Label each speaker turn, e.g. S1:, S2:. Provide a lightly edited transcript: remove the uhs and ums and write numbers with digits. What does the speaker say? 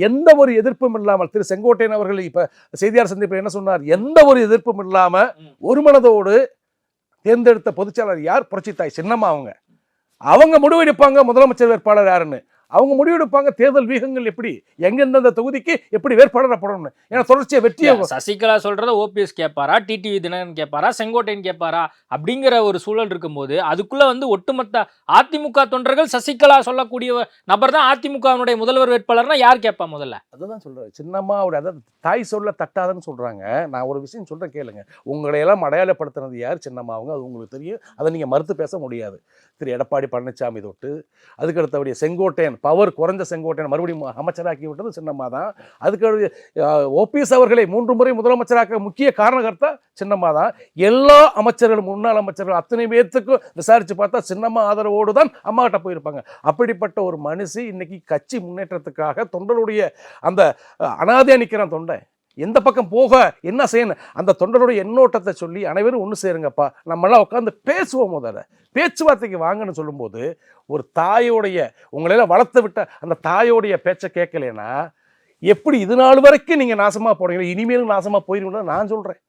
S1: எந்த ஒரு எதிர்ப்பும் இல்லாமல் திரு செங்கோட்டையன் அவர்கள் இப்ப செய்தியாளர் சந்திப்பில் என்ன சொன்னார்? எந்த ஒரு எதிர்ப்பும் இல்லாம ஒரு மனதோடு தேர்ந்தெடுத்த பொதுச்செயலாளர் யார்? புரட்சித்தாய் சின்னம்மா. அவங்க முடிவெடுப்பாங்க முதலமைச்சர் வேட்பாளர் யாருன்னு. அவங்க முடிவெடுப்பாங்க தேர்தல் வியூகங்கள் எப்படி, எங்கெந்த தொகுதிக்கு எப்படி வேட்பாளர் போடணும்னு. ஏன்னா தொடர்ச்சியா வெற்றியை
S2: சசிகலா சொல்றத ஓபிஎஸ் கேட்பாரா, டிடிவி தினகரன் கேட்பாரா, செங்கோட்டையன் கேட்பாரா அப்படிங்கிற ஒரு சூழல் இருக்கும்போது அதுக்குள்ள வந்து ஒட்டுமொத்த அதிமுக தொண்டர்கள் சசிகலா சொல்லக்கூடிய நபர் தான் அதிமுகவினுடைய முதல்வர் வேட்பாளர்னா யார் கேட்பா முதல்ல?
S1: அதுதான் சொல்றேன். சின்னம்மா அதாவது தாய் சொல்ல தட்டாதன்னு சொல்றாங்க. நான் ஒரு விஷயம் சொல்றேன் கேளுங்க. உங்களை எல்லாம் அடையாளப்படுத்தினது யார்? சின்னம்மா. அவங்க அது உங்களுக்கு தெரியும். அதை நீங்க மறுத்து பேச முடியாது. திரு எடப்பாடி பழனிசாமி தொட்டு அதுக்கடுத்தபடிய செங்கோட்டையன், பவர் குறைஞ்ச செங்கோட்டையன் மறுபடியும் அமைச்சராக்கி விட்டது சின்னம்மா தான். அதுக்கு ஓபிஎஸ் அவர்களை 3 முறை முதலமைச்சராக்க முக்கிய காரணகர்த்தா சின்னம்மா தான். எல்லா அமைச்சர்களும், முன்னாள் அமைச்சர்கள் அத்தனை பேர்த்துக்கும் விசாரிச்சு பார்த்தா சின்னம்மா ஆதரவோடு தான் அம்மா கிட்ட போயிருப்பாங்க. அப்படிப்பட்ட ஒரு மனுஷி இன்னைக்கு கட்சி முன்னேற்றத்துக்காக தொண்டருடைய அந்த அனாதையா நிற்கிறான் தொண்டன். எந்த பக்கம் போக என்ன செய்யணும் அந்த தொண்டருடைய எண்ணோட்டத்தை சொல்லி அனைவரும் ஒன்று சேருங்கப்பா, நம்மளாம் உட்காந்து பேசுவோம். முதல்ல பேச்சுவார்த்தைக்கு வாங்கன்னு சொல்லும்போது ஒரு தாயோடைய உங்களெல்லாம் வளர்த்து விட்ட அந்த தாயோடைய பேச்சை கேட்கலன்னா எப்படி இது நாள் வரைக்கும் நீங்கள் நாசமாக போனீங்களோ இனிமேலும் நாசமாக போயிருந்தா நான் சொல்கிறேன்.